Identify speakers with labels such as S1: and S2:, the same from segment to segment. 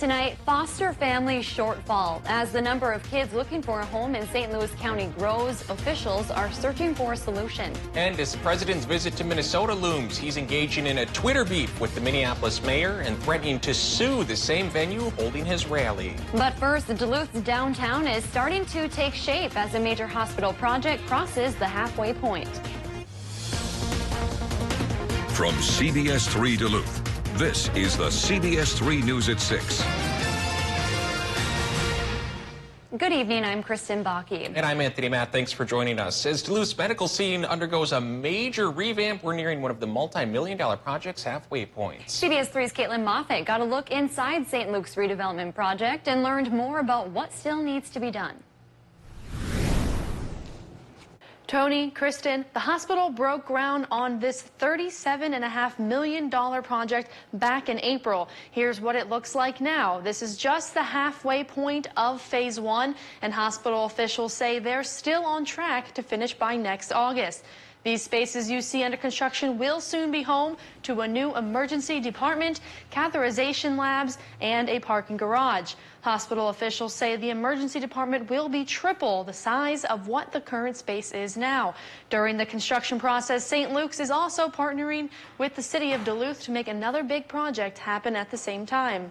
S1: Tonight, foster family shortfall. As the number of kids looking for a home in St. Louis County grows, officials are searching for a solution.
S2: And as the president's visit to Minnesota looms, he's engaging in a Twitter beef with the Minneapolis mayor and threatening to sue the same venue holding his rally.
S1: But first, Duluth's downtown is starting to take shape as a major hospital project crosses the halfway point.
S3: From CBS3 Duluth, this is the CBS3 News at 6.
S1: Good evening, I'm Kristen Bakke.
S2: And I'm Anthony Matt. Thanks for joining us. As Duluth's medical scene undergoes a major revamp, we're nearing one of the multi-million-dollar project's halfway points.
S1: CBS3's Caitlin Moffett got a look inside St. Luke's redevelopment project and learned more about what still needs to be done. Tony, Kristen, the hospital broke ground on this $37.5 million project back in April. Here's what it looks like now. This is just the halfway point of phase 1, and hospital officials say they're still on track to finish by next August. These spaces you see under construction will soon be home to a new emergency department, catheterization labs, and a parking garage. Hospital officials say the emergency department will be triple the size of what the current space is now. During the construction process, St. Luke's is also partnering with the city of Duluth to make another big project happen at the same time.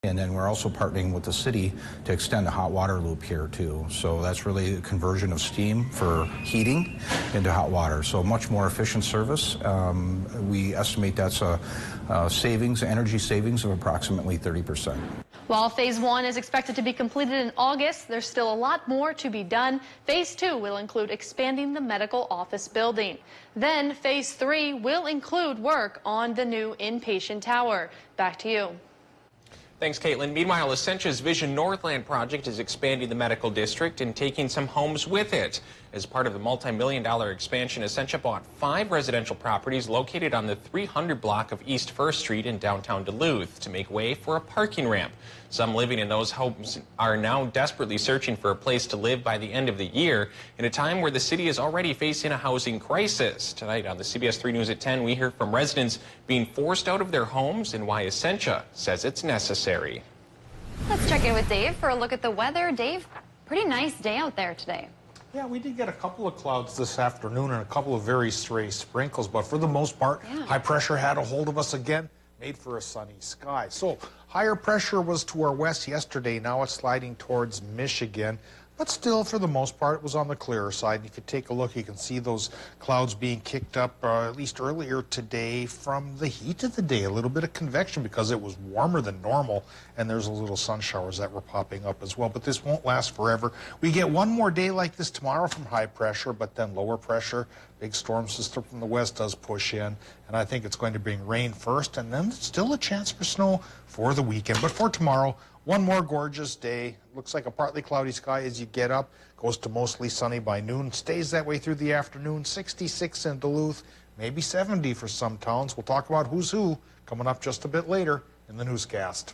S4: And then we're also partnering with the city to extend the hot water loop here too. So that's really a conversion of steam for heating into hot water. So much more efficient service. We estimate that's a energy savings of approximately 30%.
S1: While phase 1 is expected to be completed in August, there's still a lot more to be done. Phase 2 will include expanding the medical office building. Then phase 3 will include work on the new inpatient tower. Back to you.
S2: Thanks, Caitlin. Meanwhile, Essentia's Vision Northland project is expanding the medical district and taking some homes with it. As part of the multi-million-dollar expansion, Essentia bought 5 residential properties located on the 300 block of East 1st Street in downtown Duluth to make way for a parking ramp. Some living in those homes are now desperately searching for a place to live by the end of the year, in a time where the city is already facing a housing crisis. Tonight on the CBS 3 News at 10, we hear from residents being forced out of their homes and why Essentia says it's necessary.
S1: Let's check in with Dave for a look at the weather. Dave, pretty nice day out there today.
S5: Yeah, we did get a couple of clouds this afternoon and a couple of very stray sprinkles, but for the most part, high pressure had a hold of us again, made for a sunny sky. So higher pressure was to our west yesterday. Now it's sliding towards Michigan. But still, for the most part, it was on the clearer side. And if you take a look, you can see those clouds being kicked up, at least earlier today, from the heat of the day. A little bit of convection because it was warmer than normal, and there's a little sun showers that were popping up as well. But this won't last forever. We get one more day like this tomorrow from high pressure, but then lower pressure. Big storm system from the west does push in, and I think it's going to bring rain first, and then still a chance for snow for the weekend. But for tomorrow, one more gorgeous day. Looks like a partly cloudy sky as you get up. Goes to mostly sunny by noon. Stays that way through the afternoon. 66 in Duluth, maybe 70 for some towns. We'll talk about who's who coming up just a bit later in the newscast.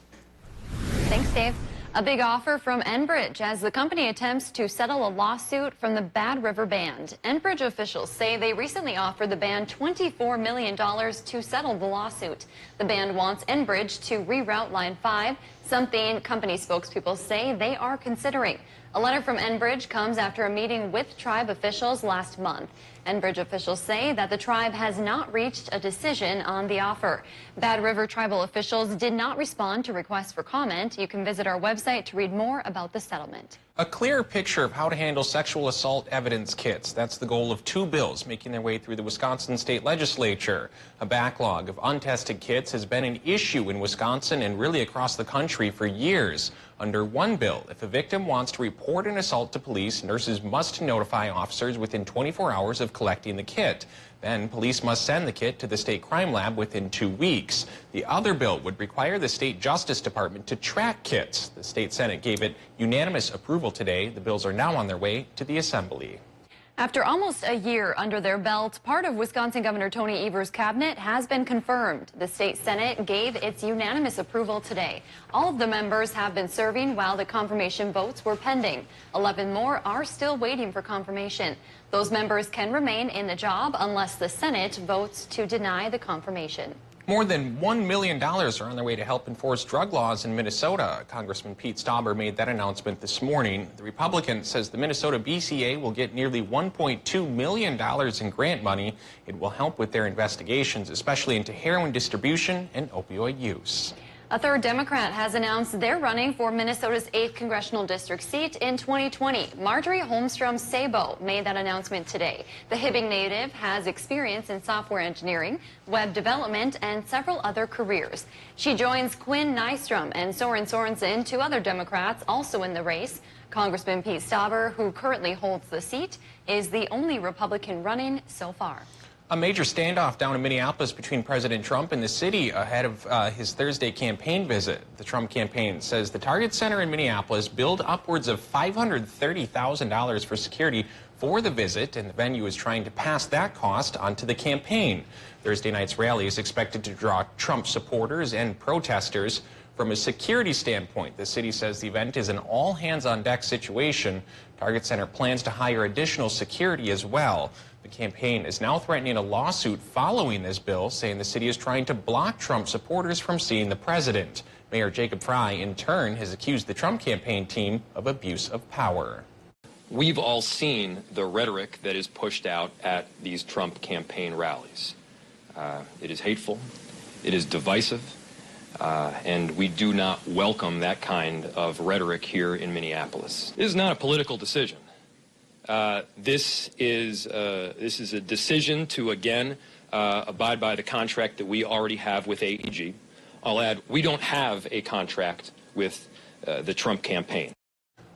S1: Thanks, Dave. A big offer from Enbridge as the company attempts to settle a lawsuit from the Bad River Band. Enbridge officials say they recently offered the band $24 million to settle the lawsuit. The band wants Enbridge to reroute Line 5, something company spokespeople say they are considering. A letter from Enbridge comes after a meeting with tribe officials last month. Enbridge officials say that the tribe has not reached a decision on the offer. Bad River tribal officials did not respond to requests for comment. You can visit our website to read more about the settlement.
S2: A clear picture of how to handle sexual assault evidence kits. That's the goal of 2 bills making their way through the Wisconsin state legislature. A backlog of untested kits has been an issue in Wisconsin and really across the country for years. Under one bill, if a victim wants to report an assault to police, nurses must notify officers within 24 hours of collecting the kit. Then police must send the kit to the state crime lab within 2 weeks. The other bill would require the state Justice Department to track kits. The state Senate gave it unanimous approval today. The bills are now on their way to the Assembly.
S1: After almost a year under their belt, part of Wisconsin Governor Tony Evers' cabinet has been confirmed. The state Senate gave its unanimous approval today. All of the members have been serving while the confirmation votes were pending. 11 more are still waiting for confirmation. Those members can remain in the job unless the Senate votes to deny the confirmation.
S2: More than $1 million are on their way to help enforce drug laws in Minnesota. Congressman Pete Stauber made that announcement this morning. The Republican says the Minnesota BCA will get nearly $1.2 million in grant money. It will help with their investigations, especially into heroin distribution and opioid use.
S6: A third Democrat has announced they're running for Minnesota's 8th congressional district seat in 2020. Marjorie Holmstrom-Sabo made that announcement today. The Hibbing native has experience in software engineering, web development, and several other careers. She joins Quinn Nystrom and Soren Sorensen, two other Democrats also in the race. Congressman Pete Stauber, who currently holds the seat, is the only Republican running so far.
S2: A major standoff down in Minneapolis between President Trump and the city ahead of his Thursday campaign visit. The Trump campaign says the Target Center in Minneapolis billed upwards of $530,000 for security for the visit, and the venue is trying to pass that cost onto the campaign. Thursday night's rally is expected to draw Trump supporters and protesters. From a security standpoint, the city says the event is an all-hands-on-deck situation. Target Center plans to hire additional security as well. The campaign is now threatening a lawsuit following this bill, saying the city is trying to block Trump supporters from seeing the president. Mayor Jacob Fry, in turn, has accused the Trump campaign team of abuse of power.
S7: We've all seen the rhetoric that is pushed out at these Trump campaign rallies. It is hateful, it is divisive, and we do not welcome that kind of rhetoric here in Minneapolis. This is not a political decision. This is a decision to, again, abide by the contract that we already have with AEG. I'll add, we don't have a contract with the Trump campaign.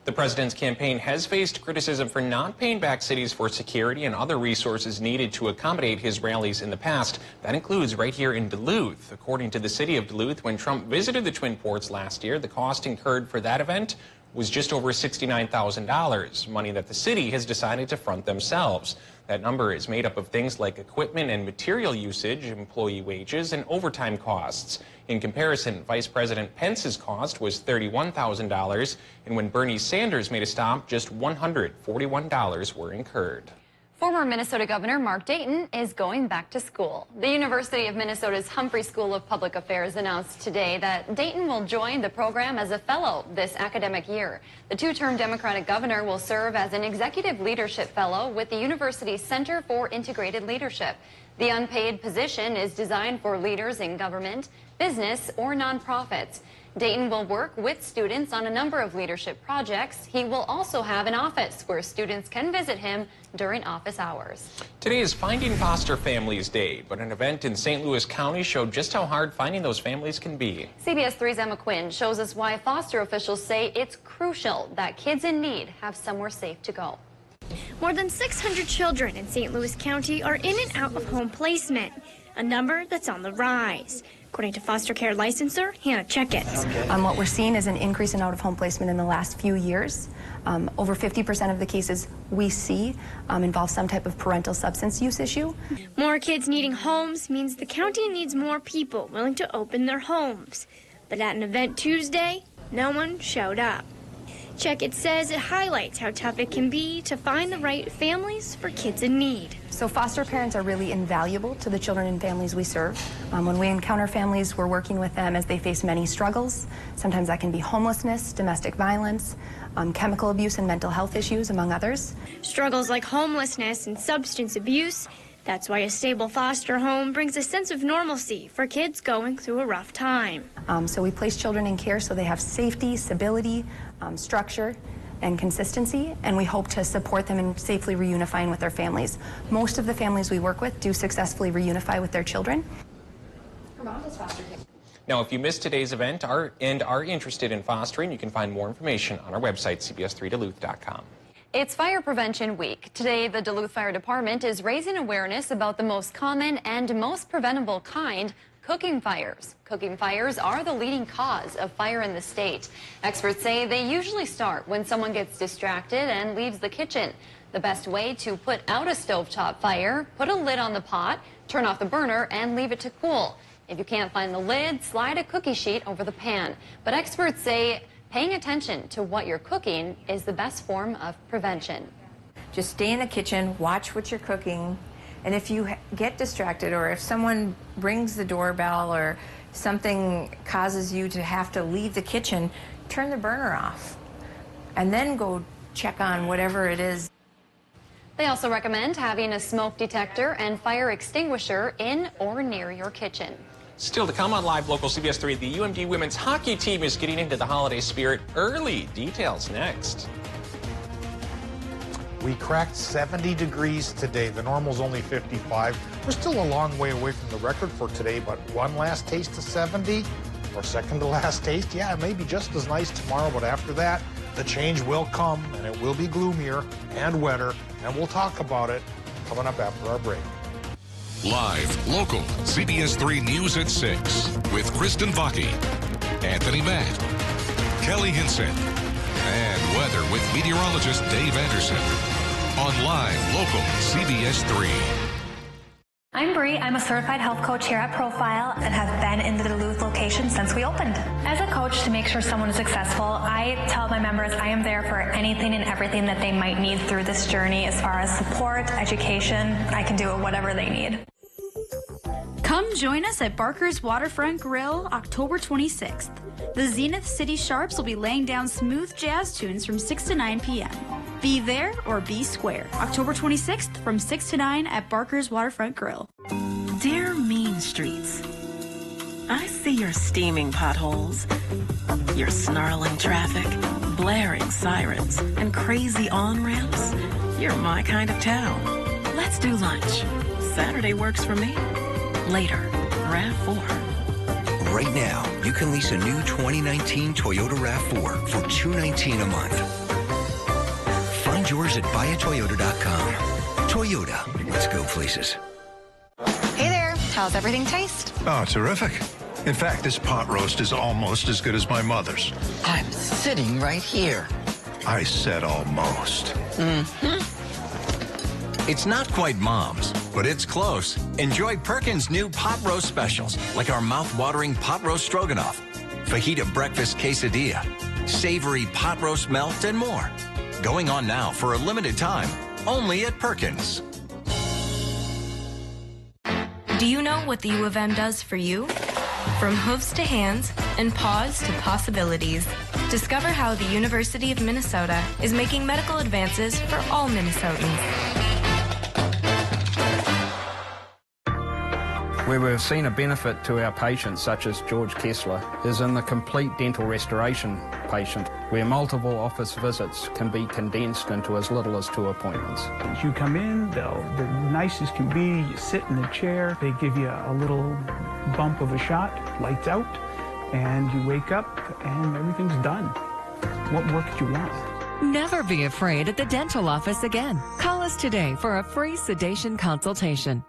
S2: The president's campaign has faced criticism for not paying back cities for security and other resources needed to accommodate his rallies in the past. That includes right here in Duluth. According to the city of Duluth, when Trump visited the Twin Ports last year, the cost incurred for that event was just over $69,000, money that the city has decided to front themselves. That number is made up of things like equipment and material usage, employee wages, and overtime costs. In comparison, Vice President Pence's cost was $31,000, and when Bernie Sanders made a stop, just $141 were incurred.
S6: Former Minnesota Governor Mark Dayton is going back to school. The University of Minnesota's Humphrey School of Public Affairs announced today that Dayton will join the program as a fellow this academic year. The two-term Democratic governor will serve as an executive leadership fellow with the university's Center for Integrated Leadership. The unpaid position is designed for leaders in government, business, or nonprofits. Dayton will work with students on a number of leadership projects. He will also have an office where students can visit him during office hours.
S2: Today is Finding Foster Families Day, but an event in St. Louis County showed just how hard finding those families can be.
S6: CBS3's Emma Quinn shows us why foster officials say it's crucial that kids in need have somewhere safe to go.
S8: More than 600 children in St. Louis County are in and out of home placement, a number that's on the rise, according to foster care licensor Hannah Checkett.
S9: What we're seeing is an increase in out-of-home placement in the last few years. Over 50% of the cases we see involve some type of parental substance use issue.
S8: More kids needing homes means the county needs more people willing to open their homes. But at an event Tuesday, no one showed up. Checkett says it highlights how tough it can be to find the right families for kids in need.
S9: So foster parents are really invaluable to the children and families we serve. When we encounter families, we're working with them as they face many struggles. Sometimes that can be homelessness, domestic violence, chemical abuse and mental health issues, among others.
S8: Struggles like homelessness and substance abuse. That's why a stable foster home brings a sense of normalcy for kids going through a rough time.
S9: So we place children in care so they have safety, stability, structure, and consistency, and we hope to support them in safely reunifying with their families. Most of the families we work with do successfully reunify with their children.
S2: Now, if you missed today's event and are interested in fostering, you can find more information on our website, CBS3Duluth.com.
S6: It's Fire Prevention Week. Today, the Duluth Fire Department is raising awareness about the most common and most preventable kind, cooking fires. Cooking fires are the leading cause of fire in the state. Experts say they usually start when someone gets distracted and leaves the kitchen. The best way to put out a stovetop fire, put a lid on the pot, turn off the burner, and leave it to cool. If you can't find the lid, slide a cookie sheet over the pan. But experts say paying attention to what you're cooking is the best form of prevention.
S10: Just stay in the kitchen, watch what you're cooking, And if you get distracted, or if someone rings the doorbell, or something causes you to have to leave the kitchen, turn the burner off and then go check on whatever it is.
S6: They also recommend having a smoke detector and fire extinguisher in or near your kitchen.
S2: Still to come on Live Local CBS 3, the UMD women's hockey team is getting into the holiday spirit early. Details next.
S5: We cracked 70 degrees today. The normal's only 55. We're still a long way away from the record for today, but one last taste of 70, or second to last taste, yeah, it may be just as nice tomorrow, but after that, the change will come, and it will be gloomier and wetter, and we'll talk about it coming up after our break.
S3: Live, local, CBS 3 News at 6 with Kristen Vaki, Anthony Matt, Kelly Hinson, and weather with meteorologist Dave Anderson on Live, local, CBS 3.
S11: I'm Bree. I'm a certified health coach here at Profile and have been in the Duluth location since we opened. As a coach, to make sure someone is successful, I tell my members I am there for anything and everything that they might need through this journey as far as support, education. I can do whatever they need.
S12: Come join us at Barker's Waterfront Grill October 26th. The Zenith City Sharps will be laying down smooth jazz tunes from 6 to 9 p.m. Be there or be square. October 26th from 6 to 9 at Barker's Waterfront Grill.
S13: Dear mean streets, I see your steaming potholes, your snarling traffic, blaring sirens, and crazy on-ramps. You're my kind of town. Let's do lunch. Saturday works for me. Later, RAV4.
S14: Right now, you can lease a new 2019 Toyota RAV4 for $219 a month. Find yours at buyatoyota.com. Toyota, let's go places.
S15: Hey there, how's everything taste?
S16: Oh, terrific. In fact, this pot roast is almost as good as my mother's.
S15: I'm sitting right here.
S16: I said almost.
S17: It's not quite Mom's, but it's close. Enjoy Perkins' new pot roast specials, like our mouth-watering pot roast stroganoff, fajita breakfast quesadilla, savory pot roast melt, and more. Going on now for a limited time, only at Perkins.
S18: Do you know what the U of M does for you? From hooves to hands and paws to possibilities. Discover how the University of Minnesota is making medical advances for all Minnesotans.
S19: Where we've seen a benefit to our patients, such as George Kessler, is in the complete dental restoration patient, where multiple office visits can be condensed into as little as 2 appointments.
S20: You come in, they're nice as can be, you sit in the chair, they give you a little bump of a shot, lights out, and you wake up and everything's done. What more could you want?
S21: Never be afraid at the dental office again. Call us today for a free sedation consultation.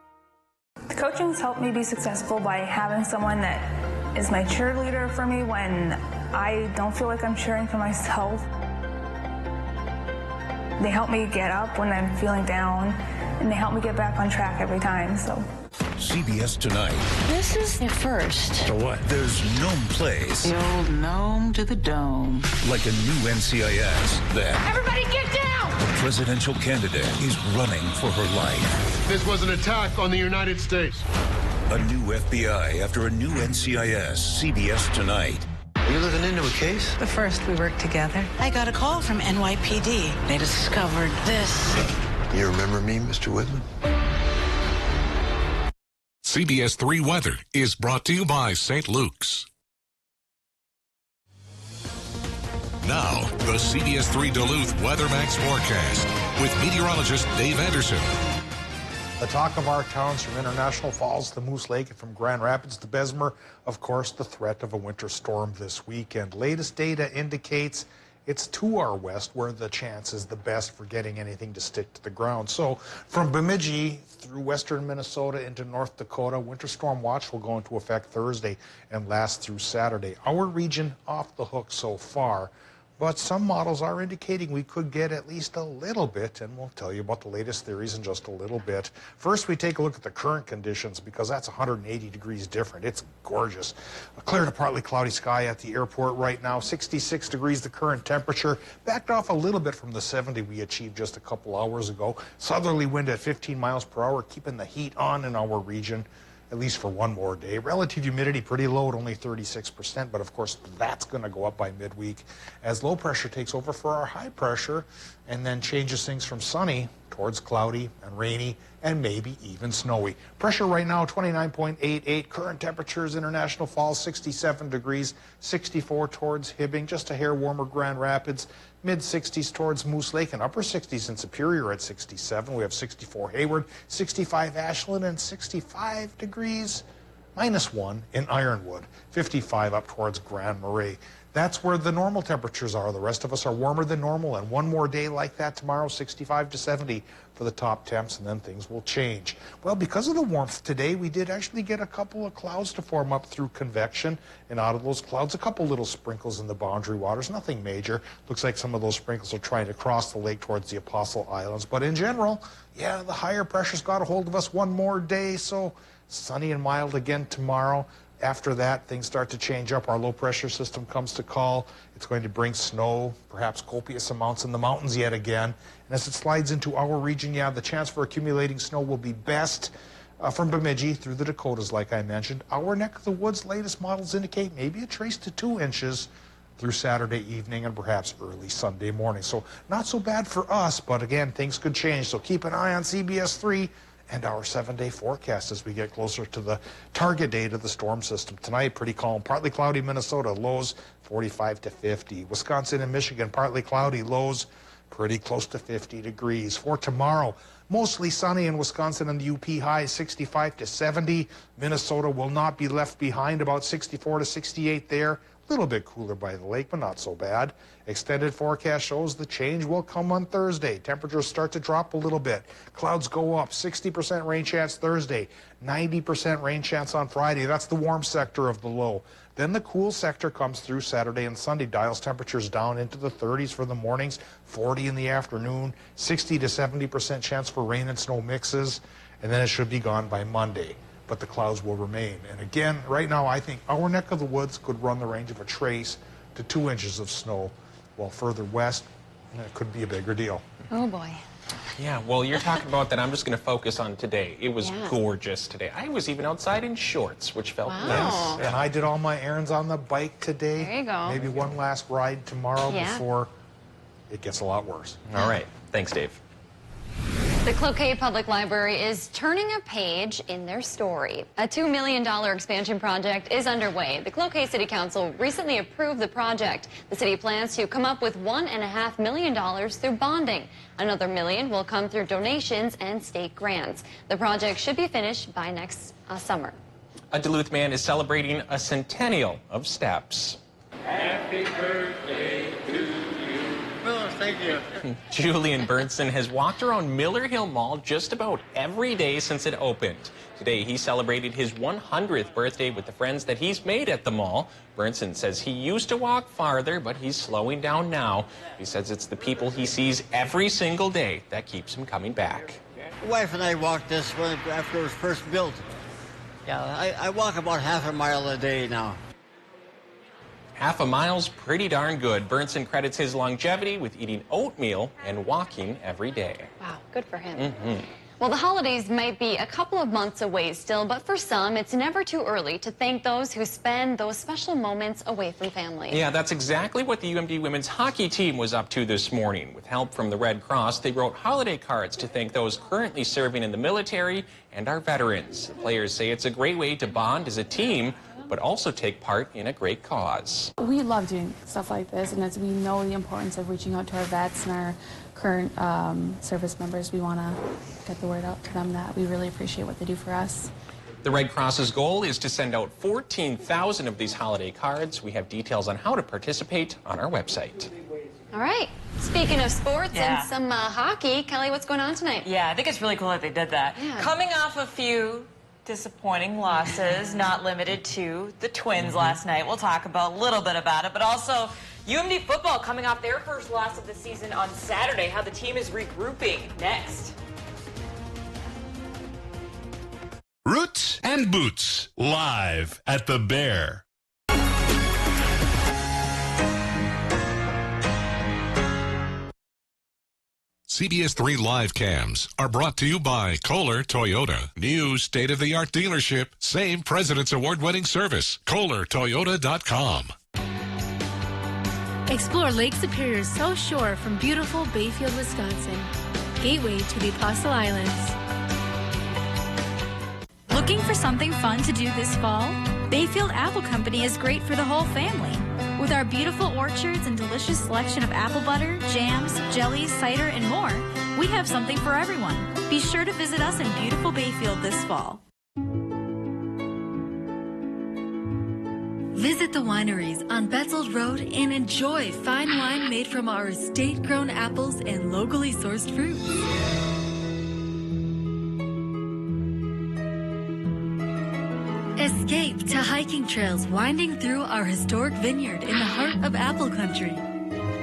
S22: The coaching has helped me be successful by having someone that is my cheerleader for me when I don't feel like I'm cheering for myself. They help me get up when I'm feeling down, and they help me get back on track every time. So.
S3: CBS Tonight.
S15: This is the first.
S3: So what? There's gnome plays.
S15: The old gnome to the dome.
S3: Like a new NCIS that...
S15: Everybody get down!
S3: The presidential candidate is running for her life.
S23: This was an attack on the United States.
S3: A new FBI after a new NCIS. CBS Tonight.
S23: You looking into a case?
S15: The first we worked together. I got a call from NYPD. They discovered this.
S23: You remember me, Mr. Whitman?
S3: CBS 3 Weather is brought to you by St. Luke's. Now, the CBS 3 Duluth WeatherMax forecast with meteorologist Dave Anderson.
S5: The talk of our towns, from International Falls to Moose Lake and from Grand Rapids to Bessemer, of course, the threat of a winter storm this weekend. Latest data indicates it's to our west where the chance is the best for getting anything to stick to the ground. So from Bemidji through western Minnesota into North Dakota, winter storm watch will go into effect Thursday and last through Saturday. Our region off the hook so far, but some models are indicating we could get at least a little bit, and we'll tell you about the latest theories in just a little bit. First, we take a look at the current conditions, because that's 180 degrees different. It's gorgeous. A clear to partly cloudy sky at the airport right now, 66 degrees the current temperature, backed off a little bit from the 70 we achieved just a couple hours ago. Southerly wind at 15 miles per hour, keeping the heat on in our region, at least for one more day. Relative humidity pretty low at only 36%, but of course that's going to go up by midweek as low pressure takes over for our high pressure and then changes things from sunny towards cloudy and rainy and maybe even snowy. Pressure right now 29.88, current temperatures International Falls 67 degrees, 64 towards Hibbing, just a hair warmer Grand Rapids, mid-60s towards Moose Lake, and upper 60s in Superior at 67. We have 64 Hayward, 65 Ashland, and 65 degrees -1 in Ironwood, 55 up towards Grand Marais. That's where the normal temperatures are. The rest of us are warmer than normal, and one more day like that tomorrow, 65 to 70 for the top temps, and then things will change. Well, because of the warmth today, we did actually get a couple of clouds to form up through convection, and out of those clouds, a couple little sprinkles in the boundary waters, nothing major. Looks like some of those sprinkles are trying to cross the lake towards the Apostle Islands, but in general, yeah, the higher pressure's got a hold of us one more day, so sunny and mild again tomorrow. After that, things start to change up. Our low pressure system comes to call. It's going to bring snow, perhaps copious amounts in the mountains yet again. And as it slides into our region, yeah, the chance for accumulating snow will be best from Bemidji through the Dakotas, like I mentioned. Our neck of the woods latest models indicate maybe a trace to 2 inches through Saturday evening and perhaps early Sunday morning. So not so bad for us, but again, things could change. So keep an eye on CBS3 and our 7-day forecast as we get closer to the target date of the storm system. Tonight, pretty calm, partly cloudy Minnesota, lows 45 to 50. Wisconsin and Michigan, partly cloudy, lows pretty close to 50 degrees. For tomorrow, mostly sunny in Wisconsin and the UP, high 65 to 70. Minnesota will not be left behind, about 64 to 68 there. A little bit cooler by the lake, but not so bad. Extended forecast shows the change will come on Thursday. Temperatures start to drop a little bit. Clouds go up, 60% rain chance Thursday, 90% rain chance on Friday. That's the warm sector of the low. Then the cool sector comes through Saturday and Sunday. Dials temperatures down into the 30s for the mornings, 40 in the afternoon, 60 to 70% chance for rain and snow mixes, and then it should be gone by Monday. But the clouds will remain. And again, right now, I think our neck of the woods could run the range of a trace to 2 inches of snow, while further west, it could be a bigger deal.
S6: Oh, boy.
S2: Yeah, well, you're talking about that. I'm just going to focus on today. It was gorgeous today. I was even outside in shorts, which felt nice.
S5: And I did all my errands on the bike today.
S6: There you go.
S5: Maybe one last ride tomorrow before it gets a lot worse.
S2: All right. Thanks, Dave.
S6: The Cloquet Public Library is turning a page in their story. A $2 million expansion project is underway. The Cloquet City Council recently approved the project. The city plans to come up with $1.5 million through bonding. Another $1 million will come through donations and state grants. The project should be finished by next summer.
S2: A Duluth man is celebrating a centennial of steps.
S1: Happy birthday to you. Oh, thank you.
S2: Julian Burnson has walked around Miller Hill Mall just about every day since it opened. Today, he celebrated his 100th birthday with the friends that he's made at the mall. Burnson says he used to walk farther, but he's slowing down now. He says it's the people he sees every single day that keeps him coming back.
S1: My wife and I walked this one after it was first built. Yeah, I walk about half a mile a day now.
S2: Half a mile's pretty darn good. Burnson credits his longevity with eating oatmeal and walking every day.
S6: Wow, good for him. Well, the holidays might be a couple of months away still, but for some, it's never too early to thank those who spend those special moments away from family.
S2: Yeah, that's exactly what the UMD women's hockey team was up to this morning. With help from the Red Cross, they wrote holiday cards to thank those currently serving in the military and our veterans. The players say it's a great way to bond as a team, but also take part in a great cause.
S4: We love doing stuff like this, and as we know the importance of reaching out to our vets and our current service members, we want to get the word out to them that we really appreciate what they do for us.
S2: The Red Cross's goal is to send out 14,000 of these holiday cards. We have details on how to participate on our website.
S6: All right. Speaking of sports and some hockey, Kelly, what's going on tonight?
S7: Yeah, I think it's really cool that they did that.
S6: Yeah.
S7: Coming off a few disappointing losses, not limited to the Twins last night. We'll talk about a little bit about it, but also UMD football coming off their first loss of the season on Saturday, how the team is regrouping next.
S3: Roots and Boots, live at the Bear. CBS3 live cams are brought to you by Kohler Toyota. New state-of-the-art dealership. Same President's Award-winning service. KohlerToyota.com.
S12: Explore Lake Superior's South Shore from beautiful Bayfield, Wisconsin. Gateway to the Apostle Islands. Looking for something fun to do this fall? Bayfield Apple Company is great for the whole family. With our beautiful orchards and delicious selection of apple butter, jams, jellies, cider, and more, we have something for everyone. Be sure to visit us in beautiful Bayfield this fall.
S8: Visit the wineries on Betzold Road and enjoy fine wine made from our estate-grown apples and locally sourced fruits. Escape to hiking trails winding through our historic vineyard in the heart of Apple Country.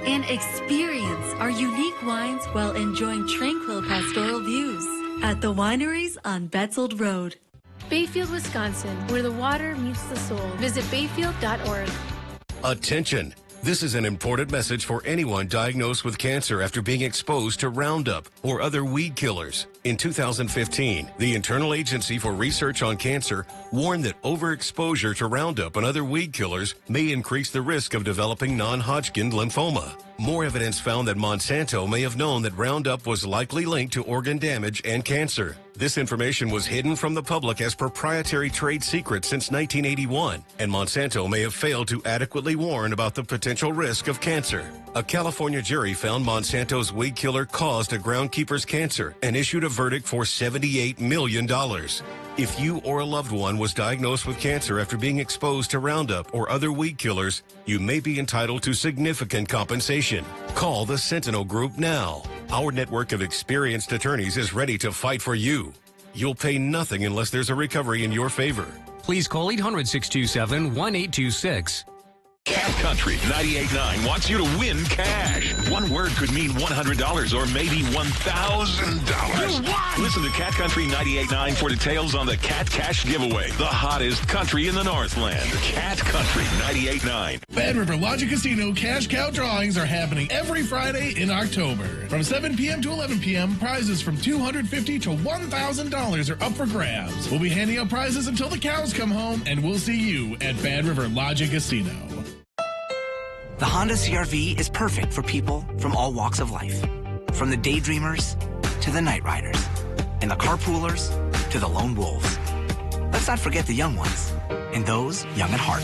S8: And experience our unique wines while enjoying tranquil pastoral views at the wineries on Betzold Road.
S12: Bayfield, Wisconsin, where the water meets the soul. Visit bayfield.org.
S9: Attention! This is an important message for anyone diagnosed with cancer after being exposed to Roundup or other weed killers. In 2015, the Internal Agency for Research on Cancer warned that overexposure to Roundup and other weed killers may increase the risk of developing non-Hodgkin lymphoma. More evidence found that Monsanto may have known that Roundup was likely linked to organ damage and cancer. This information was hidden from the public as proprietary trade secret since 1981, and Monsanto may have failed to adequately warn about the potential risk of cancer. A California jury found Monsanto's weed killer caused a groundkeeper's cancer and issued a verdict for $78 million. If you or a loved one was diagnosed with cancer after being exposed to Roundup or other weed killers, you may be entitled to significant compensation. Call the Sentinel Group now. Our network of experienced attorneys is ready to fight for you. You'll pay nothing unless there's a recovery in your favor.
S24: Please call 800-627-1826.
S3: Cat Country 98.9 wants you to win cash. One word could mean $100 or maybe $1,000. Listen to Cat Country 98.9 for details on the Cat Cash giveaway. The hottest country in the Northland. Cat Country 98.9.
S25: Bad River Lodge Casino cash cow drawings are happening every Friday in October. From 7 p.m. to 11 p.m., prizes from $250 to $1,000 are up for grabs. We'll be handing out prizes until the cows come home, and we'll see you at Bad River Lodge Casino.
S26: The Honda CR-V is perfect for people from all walks of life. From the daydreamers to the night riders, and the carpoolers to the lone wolves. Let's not forget the young ones, and those young at heart.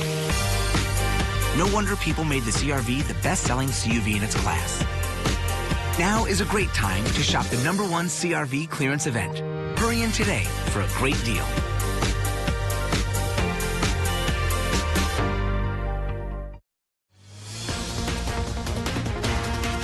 S26: No wonder people made the CR-V the best-selling CUV in its class. Now is a great time to shop the #1 CR-V clearance event. Hurry in today for a great deal.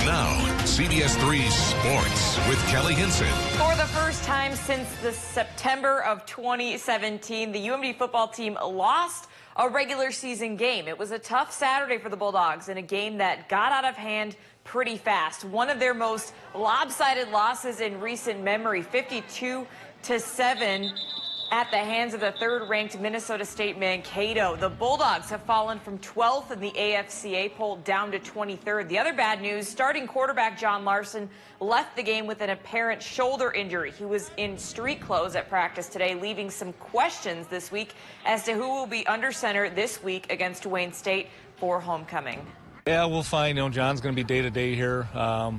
S3: Now, CBS3 Sports with Kelly Hinson.
S7: For the first time since the September of 2017, the UMD football team lost a regular season game. It was a tough Saturday for the Bulldogs in a game that got out of hand pretty fast. One of their most lopsided losses in recent memory, 52-7. At the hands of the third-ranked Minnesota State Mankato. The Bulldogs have fallen from 12th in the AFCA poll down to 23rd. The other bad news, starting quarterback John Larson left the game with an apparent shoulder injury. He was in street clothes at practice today, leaving some questions this week as to who will be under center this week against Wayne State for homecoming.
S27: Yeah, we'll find. John's going to be day-to-day here.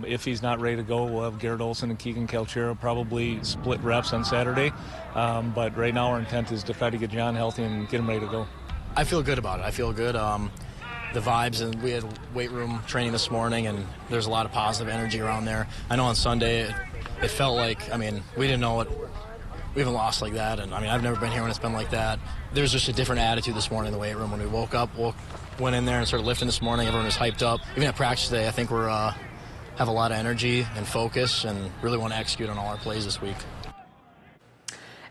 S27: If he's not ready to go, we'll have Garrett Olson and Keegan Calchero probably split reps on Saturday. But right now our intent is to try to get John healthy and get him ready to go.
S28: I feel good about it. I feel good. The vibes, and we had weight room training this morning, and there's a lot of positive energy around there. I know on Sunday it felt like, we didn't know it. We haven't lost like that, and I've never been here when it's been like that. There's just a different attitude this morning in the weight room. When we woke up, went in there and started lifting this morning, everyone was hyped up. Even at practice today, I think we're have a lot of energy and focus and really want to execute on all our plays this week.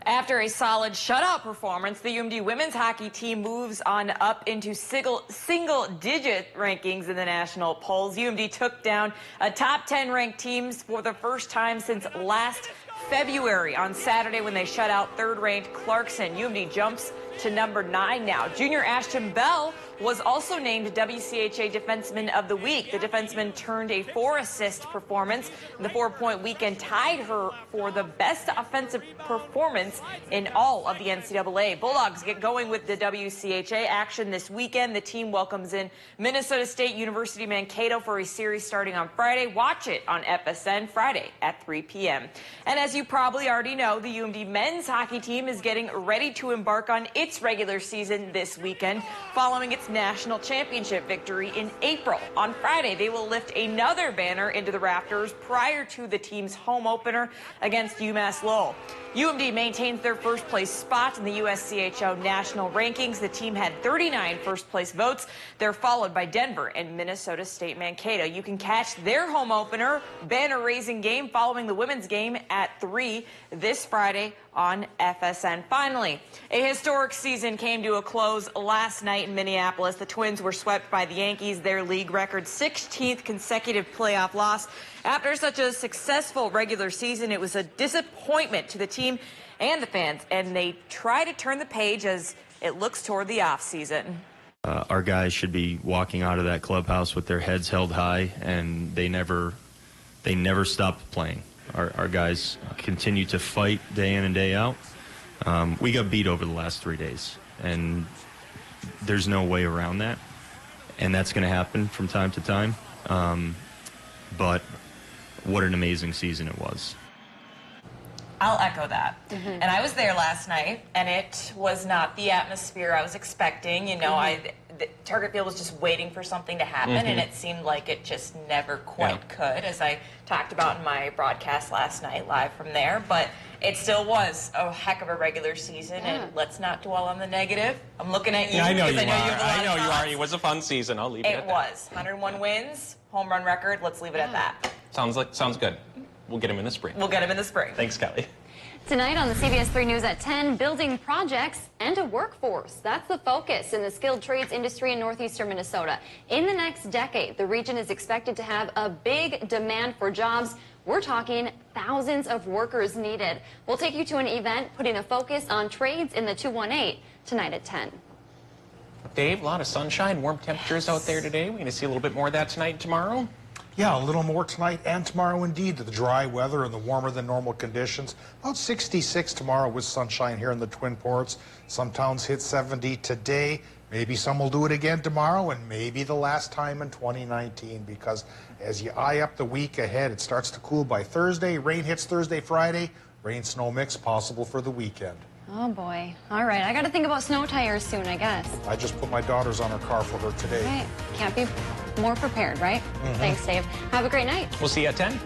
S7: After a solid shutout performance, the UMD women's hockey team moves on up into single-digit rankings in the national polls. UMD took down a top 10 ranked teams for the first time since last February on Saturday when they shut out third-ranked Clarkson. UMD jumps to number 9 now. Junior Ashton Bell was also named WCHA Defenseman of the Week. The defenseman turned a 4-assist performance. The 4-point weekend tied her for the best offensive performance in all of the NCAA. Bulldogs get going with the WCHA action this weekend. The team welcomes in Minnesota State University Mankato for a series starting on Friday. Watch it on FSN Friday at 3 p.m. And as you probably already know, the UMD men's hockey team is getting ready to embark on its regular season this weekend following its national championship victory in April. On Friday, they will lift another banner into the rafters prior to the team's home opener against UMass Lowell. UMD maintains their first-place spot in the USCHO national rankings. The team had 39 first-place votes. They're followed by Denver and Minnesota State Mankato. You can catch their home opener banner-raising game following the women's game at 3 this Friday on FSN. Finally, a historic season came to a close last night in Minneapolis. The Twins were swept by the Yankees, their league record 16th consecutive playoff loss. After such a successful regular season, it was a disappointment to the team and the fans, and they try to turn the page as it looks toward the offseason.
S10: Our guys should be walking out of that clubhouse with their heads held high, and they never stopped playing. Our guys continue to fight day in and day out. We got beat over the last 3 days, and there's no way around that. And that's going to happen from time to time. But what an amazing season it was.
S7: I'll echo that. And I was there last night, and it was not the atmosphere I was expecting. You know, the Target Field was just waiting for something to happen, and it seemed like it just never quite could, as I talked about in my broadcast last night live from there. But it still was a heck of a regular season, and let's not dwell on the negative. I'm looking at you.
S2: Yeah, I know you are.
S7: I know
S2: you are. It was a fun season. I'll leave it at that.
S7: It was. 101 wins, home run record. Let's leave it at that.
S2: Sounds good. We'll get him in the spring.
S7: We'll get him in the spring.
S2: Thanks, Kelly.
S6: Tonight on the CBS3 News at 10, building projects and a workforce. That's the focus in the skilled trades industry in northeastern Minnesota. In the next decade, the region is expected to have a big demand for jobs. We're talking thousands of workers needed. We'll take you to an event putting a focus on trades in the 218 tonight at 10.
S2: Dave, a lot of sunshine, warm temperatures out there today. We're going to see a little bit more of that tonight and tomorrow.
S5: Yeah, a little more tonight and tomorrow indeed. The dry weather and the warmer than normal conditions. About 66 tomorrow with sunshine here in the Twin Ports. Some towns hit 70 today. Maybe some will do it again tomorrow, and maybe the last time in 2019, because as you eye up the week ahead, it starts to cool by Thursday. Rain hits Thursday, Friday. Rain-snow mix possible for the weekend.
S6: Oh, boy. All right, I got to think about snow tires soon, I guess.
S5: I just put my daughters on her car for her today.
S6: Right. Can't be more prepared, right? Thanks, Dave. Have a great night.
S2: We'll see you at 10.